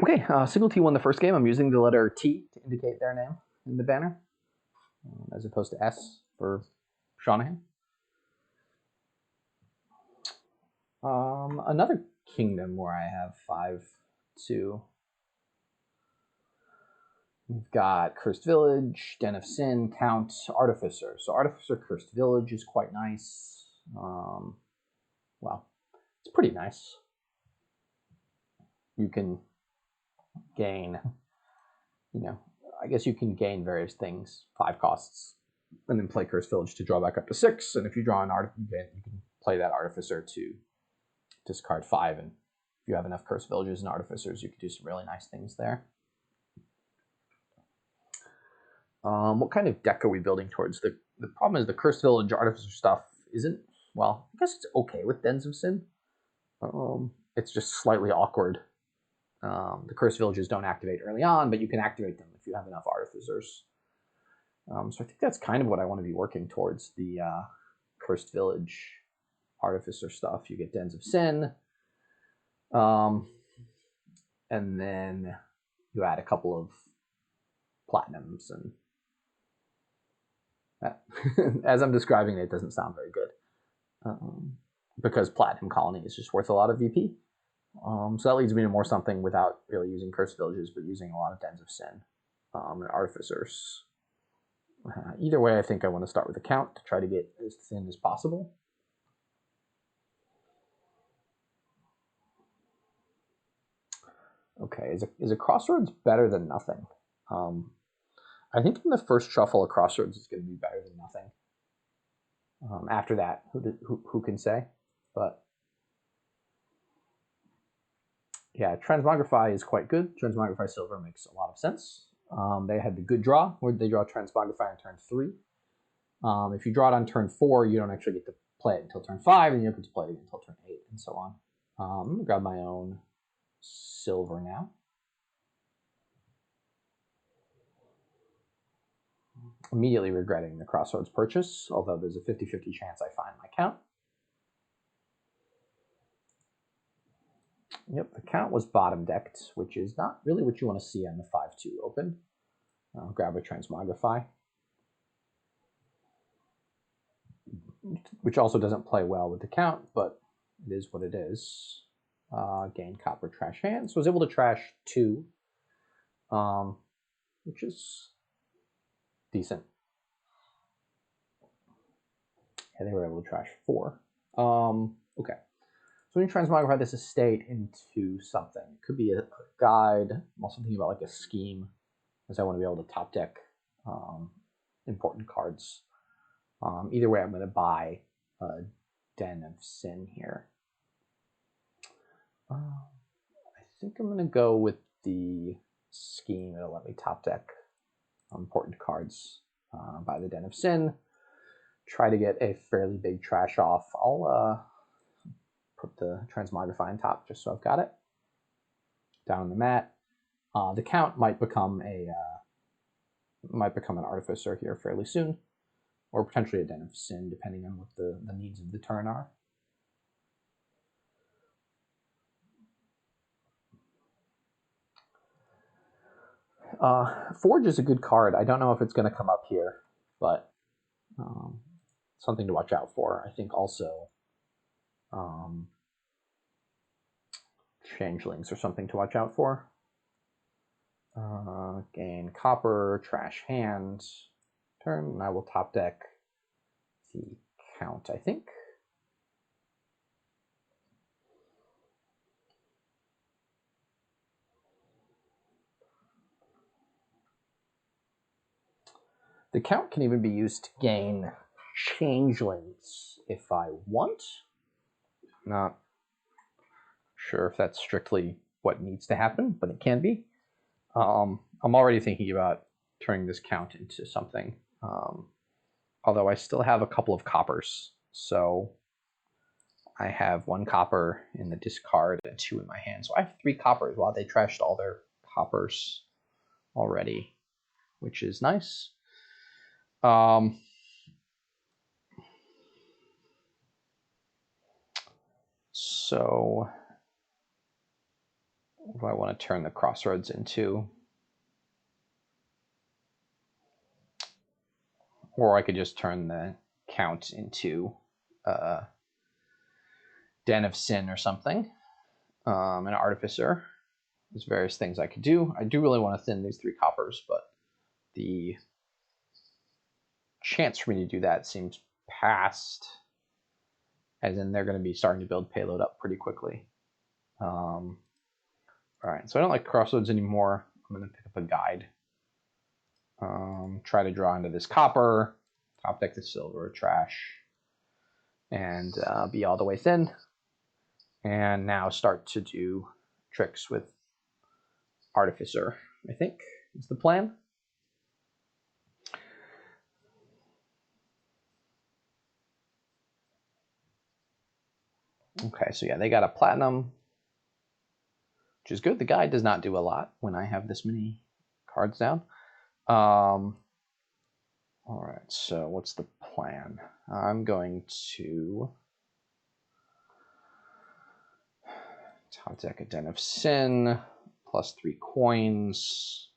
Okay, Singletee won the first game. I'm using the letter T to indicate their name in the banner, as opposed to S for Shanahan. Another kingdom where I have 5-2. We've got Cursed Village, Den of Sin, Count, Artificer. So Artificer, Cursed Village is quite nice. Well, it's pretty nice. You can gain, I guess you can gain various things, 5 costs, and then play Cursed Village to draw back up to 6. And if you draw an Artificer, you can play that Artificer to discard 5. And if you have enough Cursed Villages and Artificers, you can do some really nice things there. What kind of deck are we building towards? The problem is the Cursed Village Artificer stuff isn't, well, I guess it's okay with Dens of Sin. It's just slightly awkward. The Cursed Villages don't activate early on, but you can activate them if you have enough Artificers. So I think that's kind of what I want to be working towards, the Cursed Village Artificer stuff. You get Dens of Sin, and then you add a couple of Platinums, and that, as I'm describing it, doesn't sound very good, because Platinum Colony is just worth a lot of VP. So that leads me to more something without really using Cursed Villages, but using a lot of Dens of Sin and Artificers. Either way, I think I want to start with a Count to try to get as thin as possible. Okay, is a Crossroads better than nothing? I think in the first shuffle, a Crossroads is going to be better than nothing. After that, who can say? But yeah, Transmogrify is quite good. Transmogrify Silver makes a lot of sense. They had the good draw, where they draw Transmogrify on turn 3. If you draw it on turn 4, you don't actually get to play it until turn 5, and you don't get to play it again until turn 8, and so on. I'm going to grab my own silver now. Immediately regretting the Crossroads purchase, although there's a 50-50 chance I find my Count. Yep, the Count was bottom decked, which is not really what you want to see on the 5-2 open. I'll grab a Transmogrify, which also doesn't play well with the Count, but it is what it is. Gain copper, trash hand. So I was able to trash 2, which is decent. Yeah, they were able to trash 4. Okay. So when you transmogrify this estate into something, it could be a guide. I'm also thinking about like a scheme, as I want to be able to top deck important cards. Either way, I'm going to buy a Den of Sin here. I think I'm going to go with the scheme. It'll let me top deck important cards by the Den of Sin. Try to get a fairly big trash off. I'll put the Transmogrify on top just so I've got it. Down on the mat. The Count might become an Artificer here fairly soon, or potentially a Den of Sin, depending on what the needs of the turn are. Forge is a good card. I don't know if it's going to come up here, but something to watch out for. I think also Changelings are something to watch out for. Gain copper, trash hand, turn, and I will top deck the Count, I think. The Count can even be used to gain Changelings if I want. Not sure if that's strictly what needs to happen, but it can be. I'm already thinking about turning this Count into something, although I still have a couple of coppers. So I have 1 copper in the discard and 2 in my hand. So I have 3 coppers. Wow, they trashed all their coppers already, which is nice. So What do I want to turn the crossroads into? Or I could just turn the count into Den of Sin or something. An artificer. There's various things I could do. I do really want to thin these 3 coppers, but the chance for me to do that seems past, as in they're going to be starting to build payload up pretty quickly. All right, so I don't like crossroads anymore. I'm going to pick up a guide. Try to draw into this copper, top deck the silver, trash, and be all the way thin. And now start to do tricks with Artificer, I think is the plan. Okay, so yeah, they got a platinum, which is good. The guide does not do a lot when I have this many cards down. All right, so what's the plan? I'm going to top deck a Den of Sin, plus 3 coins,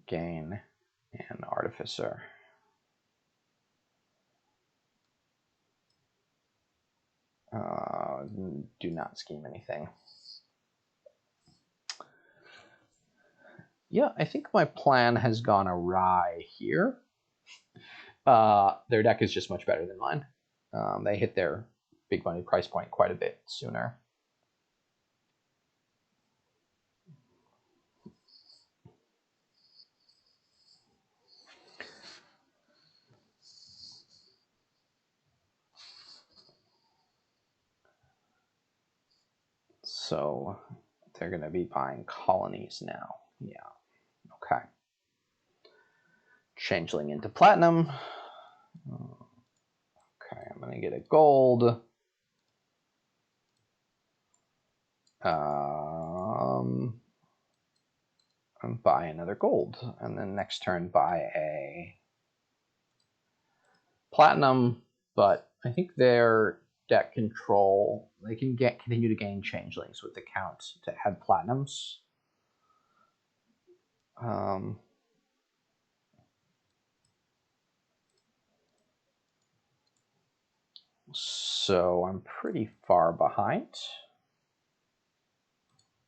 gain, and Artificer. Do not scheme anything. Yeah, I think my plan has gone awry here. Their deck is just much better than mine. They hit their big money price point quite a bit sooner. So they're going to be buying colonies now. Yeah. Okay. Changeling into platinum. Okay, I'm going to get a gold. And buy another gold. And then next turn buy a platinum. But I think their deck control, they can continue to gain changelings with the count to add platinums. So I'm pretty far behind.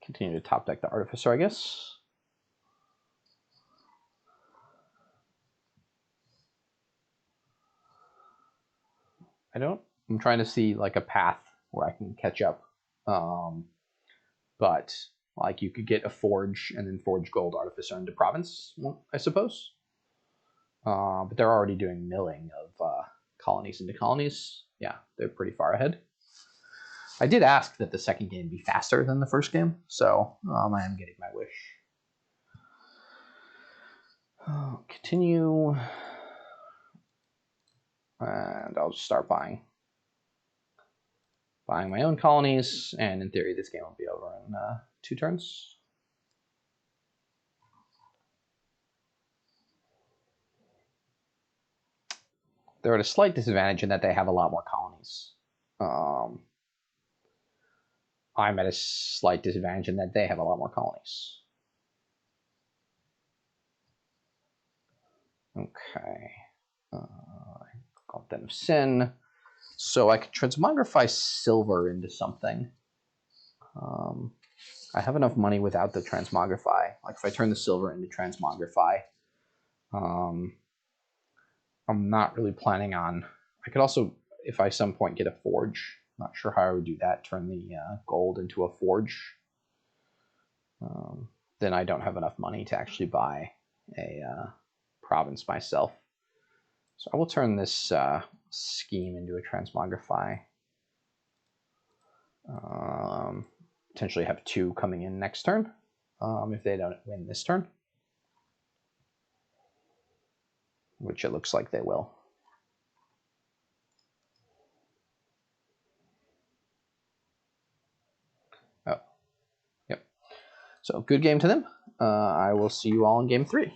Continue to top deck the Artificer, I guess. I'm trying to see like a path where I can catch up. But like you could get a Forge and then Forge Gold Artificer into Province, I suppose. But they're already doing milling of colonies into colonies. Yeah, they're pretty far ahead. I did ask that the second game be faster than the first game, so I am getting my wish. Continue. And I'll just start buying my own colonies, and in theory this game will be over in 2 turns. They're at a slight disadvantage in that they have a lot more colonies. I'm at a slight disadvantage in that they have a lot more colonies. Okay. Called Den of Sin. So I could transmogrify silver into something. I have enough money without the transmogrify. Like if I turn the silver into transmogrify, I'm not really planning on. I could also, if I some point get a forge, not sure how I would do that. Turn the gold into a forge. Then I don't have enough money to actually buy a province myself. So I will turn this scheme into a transmogrify. Potentially have 2 coming in next turn if they don't win this turn, which it looks like they will. Oh, yep. So good game to them. I will see you all in game 3.